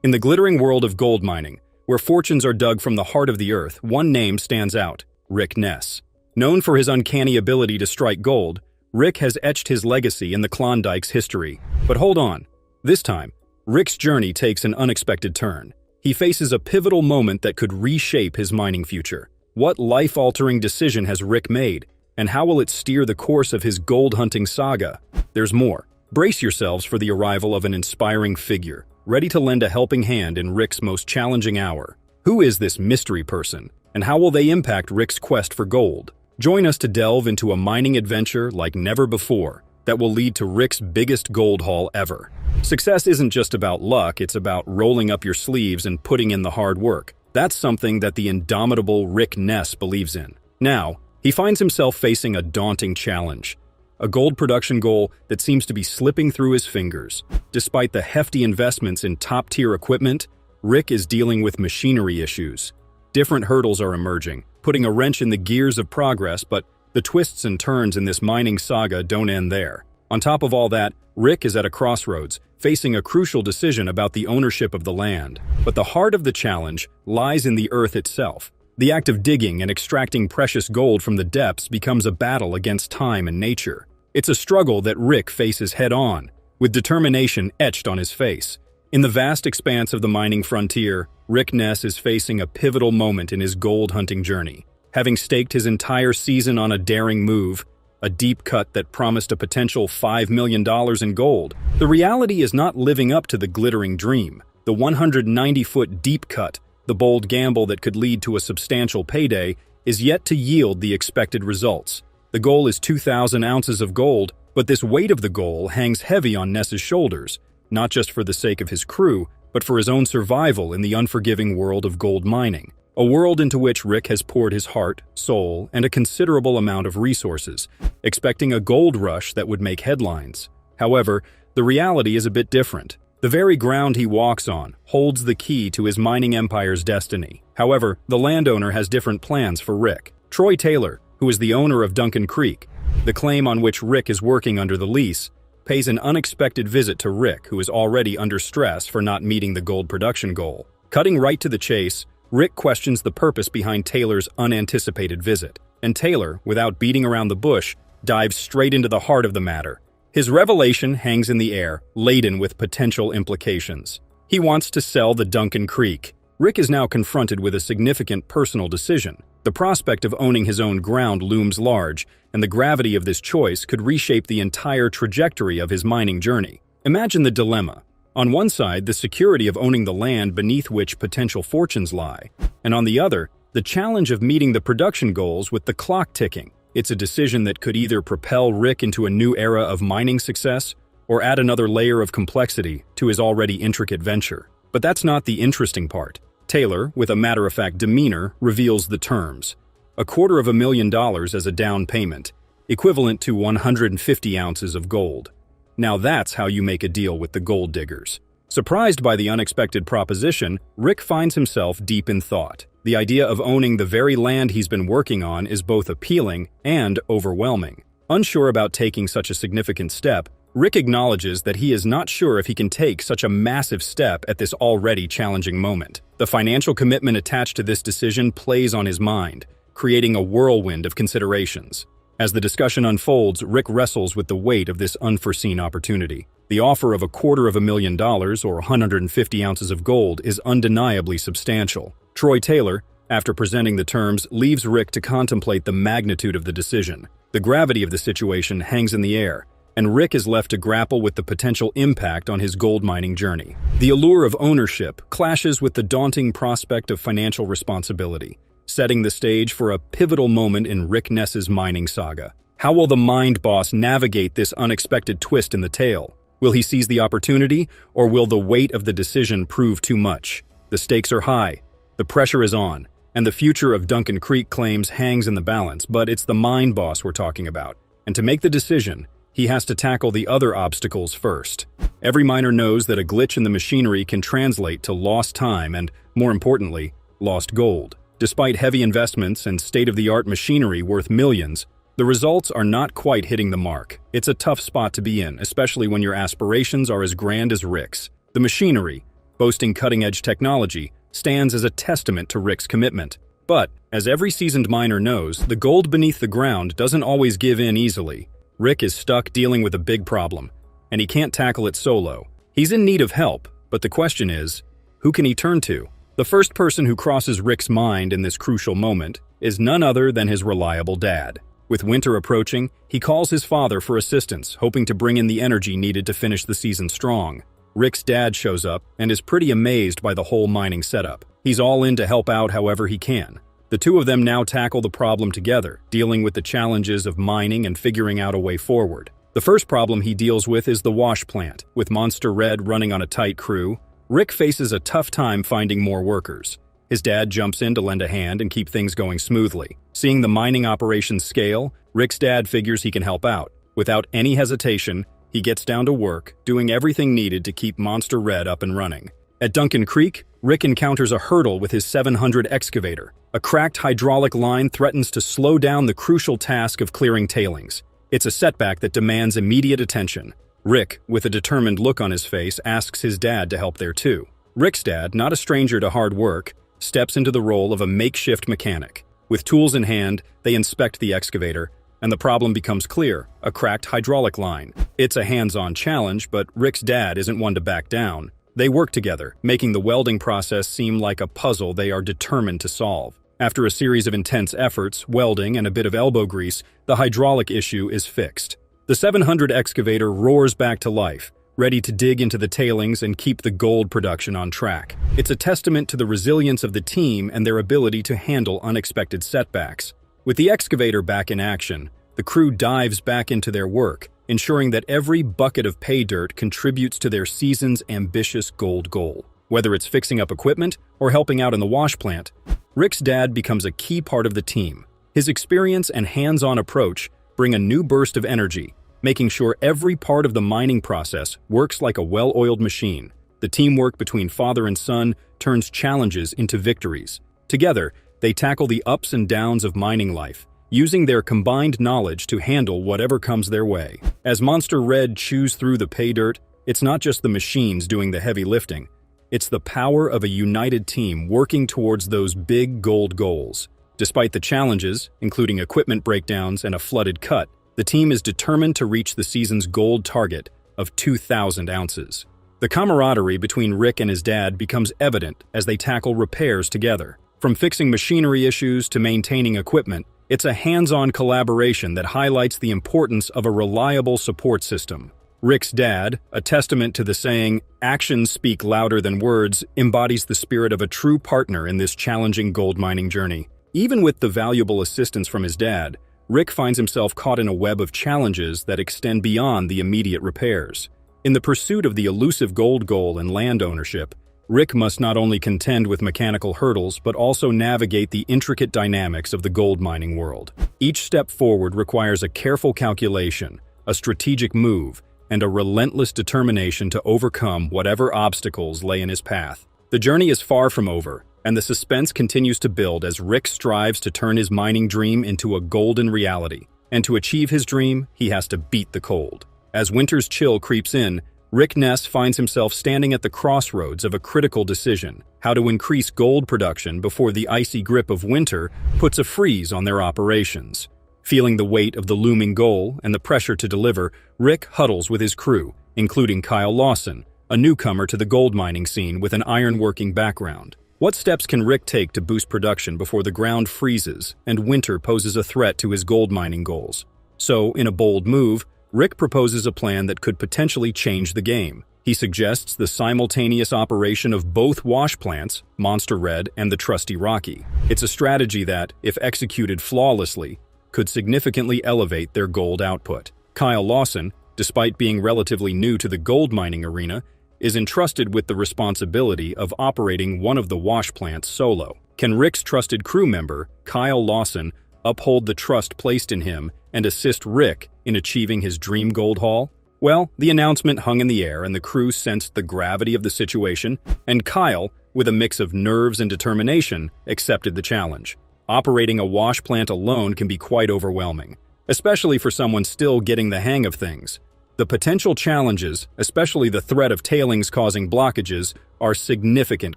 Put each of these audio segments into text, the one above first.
In the glittering world of gold mining, where fortunes are dug from the heart of the earth, one name stands out: Rick Ness. Known for his uncanny ability to strike gold, Rick has etched his legacy in the Klondike's history. But hold on. This time, Rick's journey takes an unexpected turn. He faces a pivotal moment that could reshape his mining future. What life-altering decision has Rick made, and how will it steer the course of his gold-hunting saga? There's more. Brace yourselves for the arrival of an inspiring figure, ready to lend a helping hand in Rick's most challenging hour. Who is this mystery person, and how will they impact Rick's quest for gold? Join us to delve into a mining adventure like never before that will lead to Rick's biggest gold haul ever. Success isn't just about luck, it's about rolling up your sleeves and putting in the hard work. That's something that the indomitable Rick Ness believes in. Now, he finds himself facing a daunting challenge. A gold production goal that seems to be slipping through his fingers. Despite the hefty investments in top-tier equipment, Rick is dealing with machinery issues. Different hurdles are emerging, putting a wrench in the gears of progress, but the twists and turns in this mining saga don't end there. On top of all that, Rick is at a crossroads, facing a crucial decision about the ownership of the land. But the heart of the challenge lies in the earth itself. The act of digging and extracting precious gold from the depths becomes a battle against time and nature. It's a struggle that Rick faces head-on, with determination etched on his face. In the vast expanse of the mining frontier, Rick Ness is facing a pivotal moment in his gold-hunting journey. Having staked his entire season on a daring move, a deep cut that promised a potential $5 million in gold, the reality is not living up to the glittering dream. The 190-foot deep cut, the bold gamble that could lead to a substantial payday, is yet to yield the expected results. The goal is 2,000 ounces of gold, but this weight of the goal hangs heavy on Ness's shoulders, not just for the sake of his crew, but for his own survival in the unforgiving world of gold mining. A world into which Rick has poured his heart, soul, and a considerable amount of resources, expecting a gold rush that would make headlines. However, the reality is a bit different. The very ground he walks on holds the key to his mining empire's destiny. However, the landowner has different plans for Rick. Troy Taylor, who is the owner of Duncan Creek, the claim on which Rick is working under the lease, pays an unexpected visit to Rick, who is already under stress for not meeting the gold production goal. Cutting right to the chase, Rick questions the purpose behind Taylor's unanticipated visit, and Taylor, without beating around the bush, dives straight into the heart of the matter. His revelation hangs in the air, laden with potential implications. He wants to sell the Duncan Creek. Rick is now confronted with a significant personal decision. The prospect of owning his own ground looms large, and the gravity of this choice could reshape the entire trajectory of his mining journey. Imagine the dilemma. On one side, the security of owning the land beneath which potential fortunes lie, and on the other, the challenge of meeting the production goals with the clock ticking. It's a decision that could either propel Rick into a new era of mining success or add another layer of complexity to his already intricate venture. But that's not the interesting part. Taylor, with a matter-of-fact demeanor, reveals the terms. $250,000 as a down payment, equivalent to 150 ounces of gold. Now that's how you make a deal with the gold diggers. Surprised by the unexpected proposition, Rick finds himself deep in thought. The idea of owning the very land he's been working on is both appealing and overwhelming. Unsure about taking such a significant step, Rick acknowledges that he is not sure if he can take such a massive step at this already challenging moment. The financial commitment attached to this decision plays on his mind, creating a whirlwind of considerations. As the discussion unfolds, Rick wrestles with the weight of this unforeseen opportunity. The offer of $250,000 or 150 ounces of gold is undeniably substantial. Troy Taylor, after presenting the terms, leaves Rick to contemplate the magnitude of the decision. The gravity of the situation hangs in the air, and Rick is left to grapple with the potential impact on his gold mining journey. The allure of ownership clashes with the daunting prospect of financial responsibility, setting the stage for a pivotal moment in Rick Ness's mining saga. How will the mind boss navigate this unexpected twist in the tale? Will he seize the opportunity, or will the weight of the decision prove too much? The stakes are high, the pressure is on, and the future of Duncan Creek claims hangs in the balance, but it's the mind boss we're talking about. And to make the decision, he has to tackle the other obstacles first. Every miner knows that a glitch in the machinery can translate to lost time and, more importantly, lost gold. Despite heavy investments and state-of-the-art machinery worth millions, the results are not quite hitting the mark. It's a tough spot to be in, especially when your aspirations are as grand as Rick's. The machinery, boasting cutting-edge technology, stands as a testament to Rick's commitment. But, as every seasoned miner knows, the gold beneath the ground doesn't always give in easily. Rick is stuck dealing with a big problem, and he can't tackle it solo. He's in need of help, but the question is, who can he turn to? The first person who crosses Rick's mind in this crucial moment is none other than his reliable dad. With winter approaching, he calls his father for assistance, hoping to bring in the energy needed to finish the season strong. Rick's dad shows up and is pretty amazed by the whole mining setup. He's all in to help out however he can. The two of them now tackle the problem together, dealing with the challenges of mining and figuring out a way forward. The first problem he deals with is the wash plant. With Monster Red running on a tight crew, Rick faces a tough time finding more workers. His dad jumps in to lend a hand and keep things going smoothly. Seeing the mining operation scale, Rick's dad figures he can help out. Without any hesitation, he gets down to work, doing everything needed to keep Monster Red up and running. At Duncan Creek, Rick encounters a hurdle with his 700 excavator. A cracked hydraulic line threatens to slow down the crucial task of clearing tailings. It's a setback that demands immediate attention. Rick, with a determined look on his face, asks his dad to help there too. Rick's dad, not a stranger to hard work, steps into the role of a makeshift mechanic. With tools in hand, they inspect the excavator, and the problem becomes clear: a cracked hydraulic line. It's a hands-on challenge, but Rick's dad isn't one to back down. They work together, making the welding process seem like a puzzle they are determined to solve. After a series of intense efforts, welding, and a bit of elbow grease, the hydraulic issue is fixed. The 700 excavator roars back to life, ready to dig into the tailings and keep the gold production on track. It's a testament to the resilience of the team and their ability to handle unexpected setbacks. With the excavator back in action, the crew dives back into their work, ensuring that every bucket of pay dirt contributes to their season's ambitious gold goal. Whether it's fixing up equipment or helping out in the wash plant, Rick's dad becomes a key part of the team. His experience and hands-on approach bring a new burst of energy, making sure every part of the mining process works like a well-oiled machine. The teamwork between father and son turns challenges into victories. Together, they tackle the ups and downs of mining life, using their combined knowledge to handle whatever comes their way. As Monster Red chews through the pay dirt, it's not just the machines doing the heavy lifting. It's the power of a united team working towards those big gold goals. Despite the challenges, including equipment breakdowns and a flooded cut, the team is determined to reach the season's gold target of 2,000 ounces. The camaraderie between Rick and his dad becomes evident as they tackle repairs together. From fixing machinery issues to maintaining equipment, it's a hands-on collaboration that highlights the importance of a reliable support system. Rick's dad, a testament to the saying, "Actions speak louder than words," embodies the spirit of a true partner in this challenging gold mining journey. Even with the valuable assistance from his dad, Rick finds himself caught in a web of challenges that extend beyond the immediate repairs. In the pursuit of the elusive gold goal and land ownership, Rick must not only contend with mechanical hurdles but also navigate the intricate dynamics of the gold mining world. Each step forward requires a careful calculation, a strategic move, and a relentless determination to overcome whatever obstacles lay in his path. The journey is far from over, and the suspense continues to build as Rick strives to turn his mining dream into a golden reality. And to achieve his dream, he has to beat the cold. As winter's chill creeps in, Rick Ness finds himself standing at the crossroads of a critical decision: how to increase gold production before the icy grip of winter puts a freeze on their operations. Feeling the weight of the looming goal and the pressure to deliver, Rick huddles with his crew, including Kyle Lawson, a newcomer to the gold mining scene with an ironworking background. What steps can Rick take to boost production before the ground freezes and winter poses a threat to his gold mining goals? So, in a bold move, Rick proposes a plan that could potentially change the game. He suggests the simultaneous operation of both wash plants, Monster Red and the trusty Rocky. It's a strategy that, if executed flawlessly, could significantly elevate their gold output. Kyle Lawson, despite being relatively new to the gold mining arena, is entrusted with the responsibility of operating one of the wash plants solo. Can Rick's trusted crew member, Kyle Lawson, uphold the trust placed in him and assist Rick in achieving his dream gold haul? Well, the announcement hung in the air and the crew sensed the gravity of the situation, and Kyle, with a mix of nerves and determination, accepted the challenge. Operating a wash plant alone can be quite overwhelming, especially for someone still getting the hang of things. The potential challenges, especially the threat of tailings causing blockages, are significant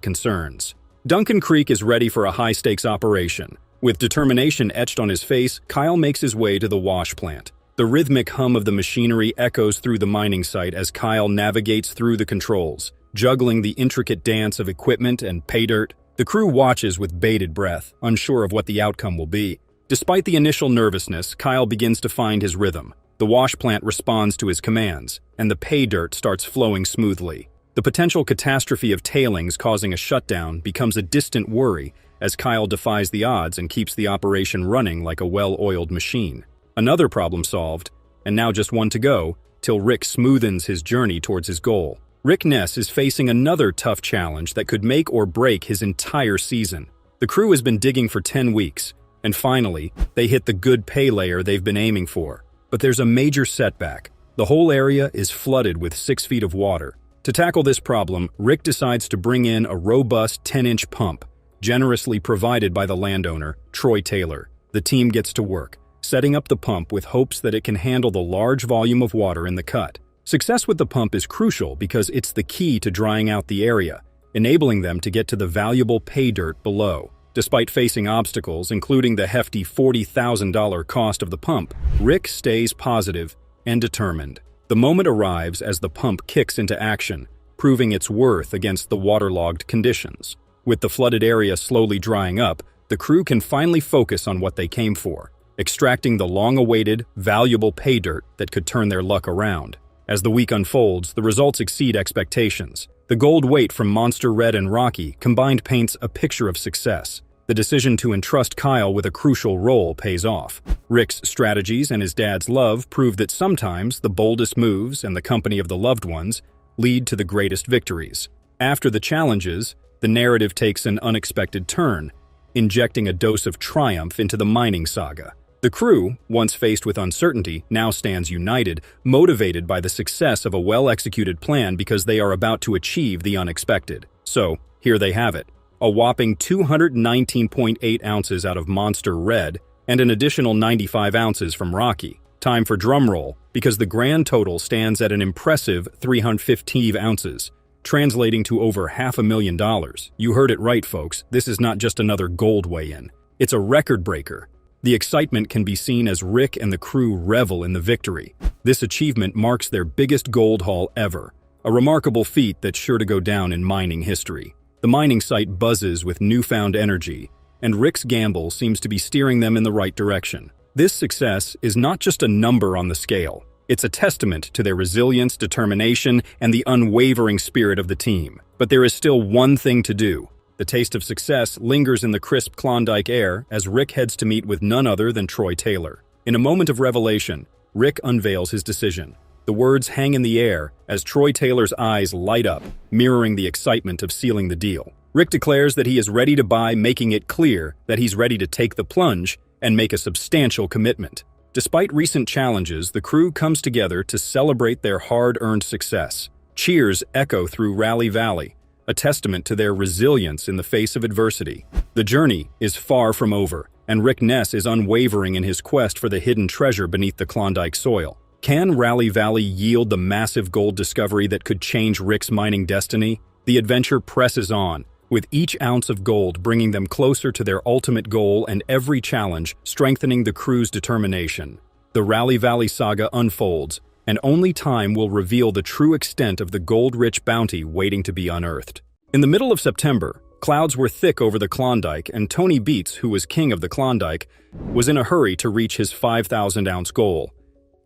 concerns. Duncan Creek is ready for a high-stakes operation. With determination etched on his face, Kyle makes his way to the wash plant. The rhythmic hum of the machinery echoes through the mining site as Kyle navigates through the controls, juggling the intricate dance of equipment and pay dirt. The crew watches with bated breath, unsure of what the outcome will be. Despite the initial nervousness, Kyle begins to find his rhythm. The wash plant responds to his commands, and the pay dirt starts flowing smoothly. The potential catastrophe of tailings causing a shutdown becomes a distant worry as Kyle defies the odds and keeps the operation running like a well-oiled machine. Another problem solved, and now just one to go, till Rick smoothens his journey towards his goal. Rick Ness is facing another tough challenge that could make or break his entire season. The crew has been digging for 10 weeks, and finally, they hit the good pay layer they've been aiming for. But there's a major setback. The whole area is flooded with 6 feet of water. To tackle this problem, Rick decides to bring in a robust 10-inch pump, generously provided by the landowner, Troy Taylor. The team gets to work, setting up the pump with hopes that it can handle the large volume of water in the cut. Success with the pump is crucial because it's the key to drying out the area, enabling them to get to the valuable pay dirt below. Despite facing obstacles, including the hefty $40,000 cost of the pump, Rick stays positive and determined. The moment arrives as the pump kicks into action, proving its worth against the waterlogged conditions. With the flooded area slowly drying up, the crew can finally focus on what they came for, extracting the long-awaited, valuable pay dirt that could turn their luck around. As the week unfolds, the results exceed expectations. The gold weight from Monster Red and Rocky combined paints a picture of success. The decision to entrust Kyle with a crucial role pays off. Rick's strategies and his dad's love prove that sometimes the boldest moves and the company of the loved ones lead to the greatest victories. After the challenges, the narrative takes an unexpected turn, injecting a dose of triumph into the mining saga. The crew, once faced with uncertainty, now stands united, motivated by the success of a well-executed plan because they are about to achieve the unexpected. So, here they have it. A whopping 219.8 ounces out of Monster Red and an additional 95 ounces from Rocky. Time for drumroll, because the grand total stands at an impressive 315 ounces, translating to over $500,000. You heard it right, folks. This is not just another gold weigh-in. It's a record breaker. The excitement can be seen as Rick and the crew revel in the victory. This achievement marks their biggest gold haul ever, a remarkable feat that's sure to go down in mining history. The mining site buzzes with newfound energy, and Rick's gamble seems to be steering them in the right direction. This success is not just a number on the scale. It's a testament to their resilience, determination, and the unwavering spirit of the team. But there is still one thing to do. The taste of success lingers in the crisp Klondike air as Rick heads to meet with none other than Troy Taylor. In a moment of revelation, Rick unveils his decision. The words hang in the air as Troy Taylor's eyes light up, mirroring the excitement of sealing the deal. Rick declares that he is ready to buy, making it clear that he's ready to take the plunge and make a substantial commitment. Despite recent challenges, the crew comes together to celebrate their hard-earned success. Cheers echo through Rally Valley, a testament to their resilience in the face of adversity. The journey is far from over, and Rick Ness is unwavering in his quest for the hidden treasure beneath the Klondike soil. Can Rally Valley yield the massive gold discovery that could change Rick's mining destiny? The adventure presses on, with each ounce of gold bringing them closer to their ultimate goal and every challenge strengthening the crew's determination. The Rally Valley saga unfolds, and only time will reveal the true extent of the gold-rich bounty waiting to be unearthed. In the middle of September, clouds were thick over the Klondike, and Tony Beets, who was king of the Klondike, was in a hurry to reach his 5,000-ounce goal.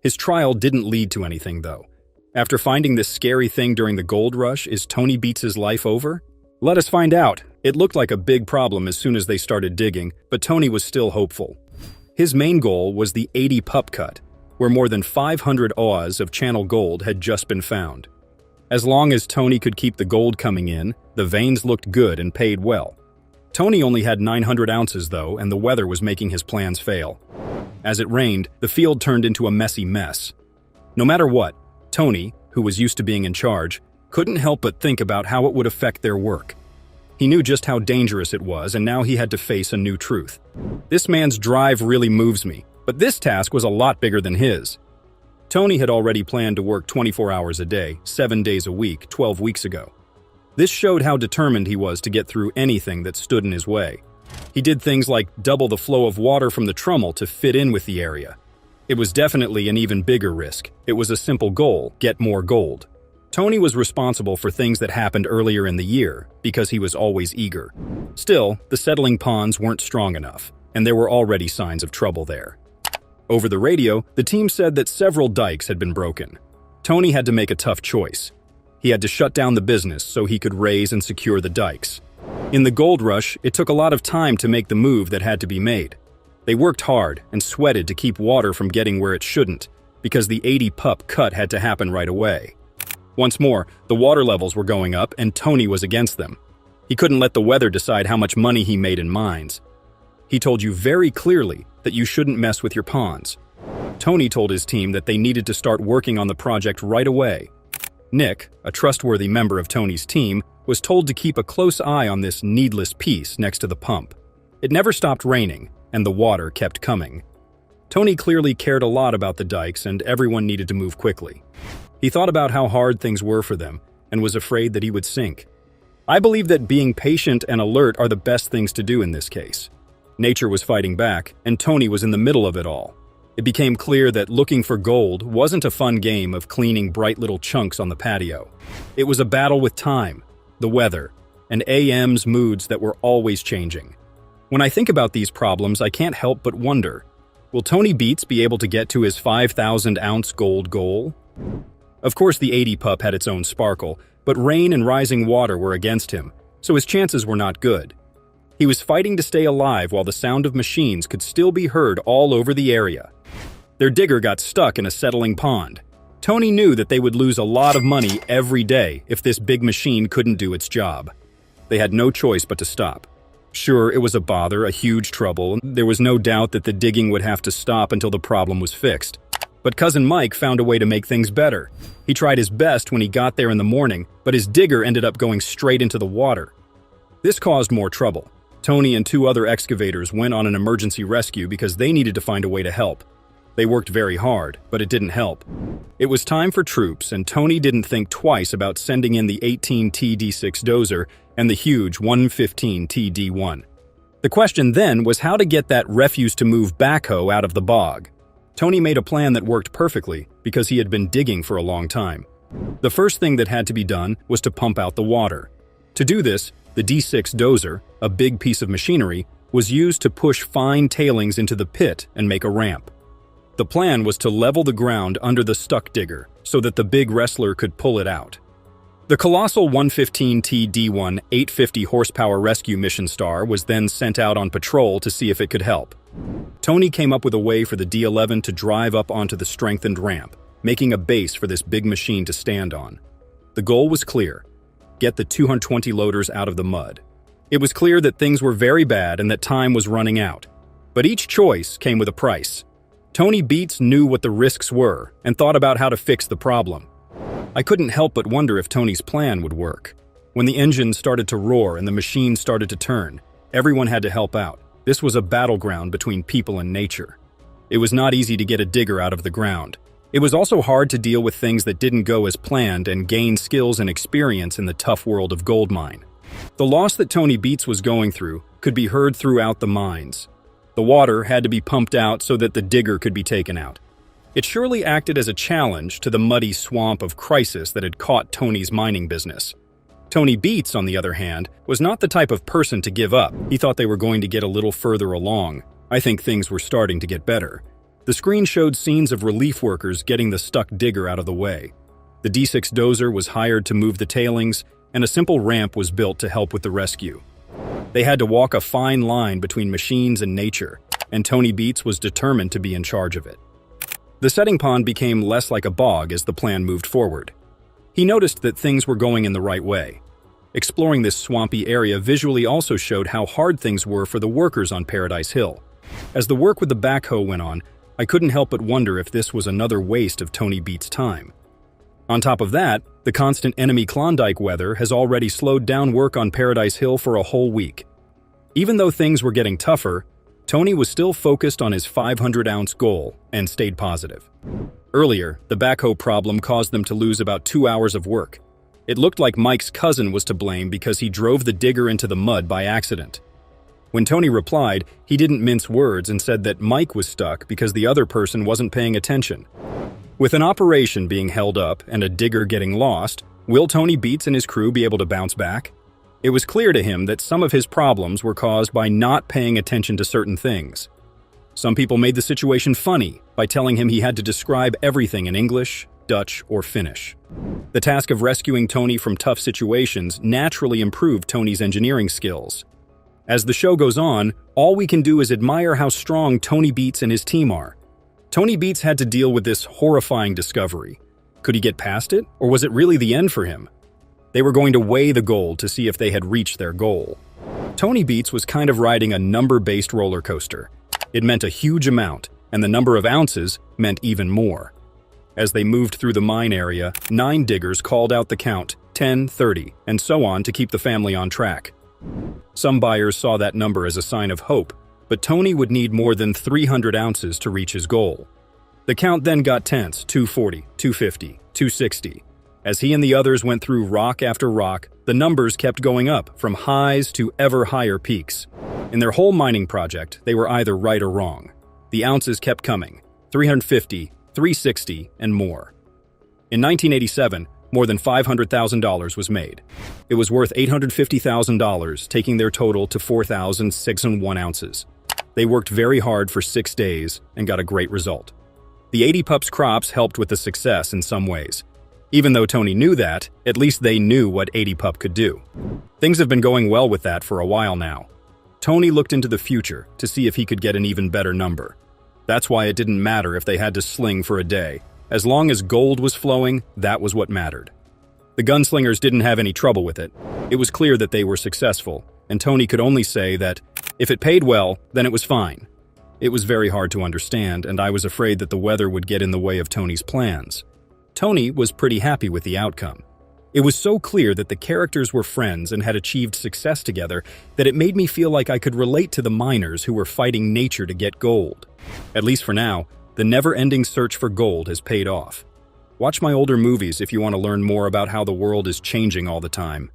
His trial didn't lead to anything, though. After finding this scary thing during the gold rush, is Tony Beets' life over? Let us find out. It looked like a big problem as soon as they started digging, but Tony was still hopeful. His main goal was the 80 pup cut, where more than 500 oz of channel gold had just been found. As long as Tony could keep the gold coming in, the veins looked good and paid well. Tony only had 900 ounces though, and the weather was making his plans fail. As it rained, the field turned into a messy mess. No matter what, Tony, who was used to being in charge, couldn't help but think about how it would affect their work. He knew just how dangerous it was, and now he had to face a new truth. This man's drive really moves me, but this task was a lot bigger than his. Tony had already planned to work 24 hours a day, 7 days a week, 12 weeks ago. This showed how determined he was to get through anything that stood in his way. He did things like double the flow of water from the trommel to fit in with the area. It was definitely an even bigger risk. It was a simple goal: get more gold. Tony was responsible for things that happened earlier in the year because he was always eager. Still, the settling ponds weren't strong enough, and there were already signs of trouble there. Over the radio, the team said that several dikes had been broken. Tony had to make a tough choice. He had to shut down the business so he could raise and secure the dikes. In the gold rush, it took a lot of time to make the move that had to be made. They worked hard and sweated to keep water from getting where it shouldn't, because the 80-pup cut had to happen right away. Once more, the water levels were going up and Tony was against them. He couldn't let the weather decide how much money he made in mines. He told you very clearly that you shouldn't mess with your ponds. Tony told his team that they needed to start working on the project right away. Nick, a trustworthy member of Tony's team, was told to keep a close eye on this needless piece next to the pump. It never stopped raining, and the water kept coming. Tony clearly cared a lot about the dikes, and everyone needed to move quickly. He thought about how hard things were for them, and was afraid that he would sink. I believe that being patient and alert are the best things to do in this case. Nature was fighting back, and Tony was in the middle of it all. It became clear that looking for gold wasn't a fun game of cleaning bright little chunks on the patio. It was a battle with time, the weather, and AM's moods that were always changing. When I think about these problems, I can't help but wonder, will Tony Beats be able to get to his 5,000-ounce gold goal? Of course, the 80-pup had its own sparkle, but rain and rising water were against him, so his chances were not good. He was fighting to stay alive while the sound of machines could still be heard all over the area. Their digger got stuck in a settling pond. Tony knew that they would lose a lot of money every day if this big machine couldn't do its job. They had no choice but to stop. Sure, it was a bother, a huge trouble, and there was no doubt that the digging would have to stop until the problem was fixed. But Cousin Mike found a way to make things better. He tried his best when he got there in the morning, but his digger ended up going straight into the water. This caused more trouble. Tony and 2 other excavators went on an emergency rescue because they needed to find a way to help. They worked very hard, but it didn't help. It was time for troops, and Tony didn't think twice about sending in the 18T D6 dozer and the huge 115T D1. The question then was how to get that refuse-to-move backhoe out of the bog. Tony made a plan that worked perfectly because he had been digging for a long time. The first thing that had to be done was to pump out the water. To do this, the D6 dozer, a big piece of machinery, was used to push fine tailings into the pit and make a ramp. The plan was to level the ground under the stuck digger so that the big wrestler could pull it out. The colossal 115T D1 850 horsepower rescue mission star was then sent out on patrol to see if it could help. Tony came up with a way for the D11 to drive up onto the strengthened ramp, making a base for this big machine to stand on. The goal was clear: get the 220 loaders out of the mud. It was clear that things were very bad and that time was running out. But each choice came with a price. Tony Beats knew what the risks were and thought about how to fix the problem. I couldn't help but wonder if Tony's plan would work. When the engine started to roar and the machine started to turn, everyone had to help out. This was a battleground between people and nature. It was not easy to get a digger out of the ground. It was also hard to deal with things that didn't go as planned and gain skills and experience in the tough world of gold mine. The loss that Tony Beats was going through could be heard throughout the mines. The water had to be pumped out so that the digger could be taken out. It surely acted as a challenge to the muddy swamp of crisis that had caught Tony's mining business. Tony Beats, on the other hand, was not the type of person to give up. He thought they were going to get a little further along. I think things were starting to get better. The screen showed scenes of relief workers getting the stuck digger out of the way. The D6 dozer was hired to move the tailings, and a simple ramp was built to help with the rescue. They had to walk a fine line between machines and nature, and Tony Beats was determined to be in charge of it. The setting pond became less like a bog as the plan moved forward. He noticed that things were going in the right way. Exploring this swampy area visually also showed how hard things were for the workers on Paradise Hill. As the work with the backhoe went on, I couldn't help but wonder if this was another waste of Tony Beats' time. On top of that, the constant enemy Klondike weather has already slowed down work on Paradise Hill for a whole week. Even though things were getting tougher, Tony was still focused on his 500-ounce goal and stayed positive. Earlier, the backhoe problem caused them to lose about 2 hours of work. It looked like Mike's cousin was to blame because he drove the digger into the mud by accident. When Tony replied, he didn't mince words and said that Mike was stuck because the other person wasn't paying attention. With an operation being held up and a digger getting lost, will Tony Beets and his crew be able to bounce back? It was clear to him that some of his problems were caused by not paying attention to certain things. Some people made the situation funny by telling him he had to describe everything in English, Dutch, or Finnish. The task of rescuing Tony from tough situations naturally improved Tony's engineering skills. As the show goes on, all we can do is admire how strong Tony Beets and his team are. Tony Beets had to deal with this horrifying discovery. Could he get past it, or was it really the end for him? They were going to weigh the gold to see if they had reached their goal. Tony Beets was kind of riding a number-based roller coaster. It meant a huge amount, and the number of ounces meant even more. As they moved through the mine area, 9 diggers called out the count, 10, 30, and so on to keep the family on track. Some buyers saw that number as a sign of hope, but Tony would need more than 300 ounces to reach his goal. The count then got tense, 240, 250, 260. As he and the others went through rock after rock, the numbers kept going up, from highs to ever higher peaks. In their whole mining project, they were either right or wrong. The ounces kept coming, 350, 360, and more. In 1987, more than $500,000 was made. It was worth $850,000, taking their total to 4,601 ounces. They worked very hard for 6 days and got a great result. The 80 pups crops helped with the success in some ways. Even though Tony knew that, at least they knew what 80 pup could do. Things have been going well with that for a while now. Tony looked into the future to see if he could get an even better number. That's why it didn't matter if they had to sling for a day. As long as gold was flowing, that was what mattered. The gunslingers didn't have any trouble with it. It was clear that they were successful, and Tony could only say that if it paid well, then it was fine. It was very hard to understand, and I was afraid that the weather would get in the way of Tony's plans. Tony was pretty happy with the outcome. It was so clear that the characters were friends and had achieved success together that it made me feel like I could relate to the miners who were fighting nature to get gold. At least for now, the never-ending search for gold has paid off. Watch my older movies if you want to learn more about how the world is changing all the time.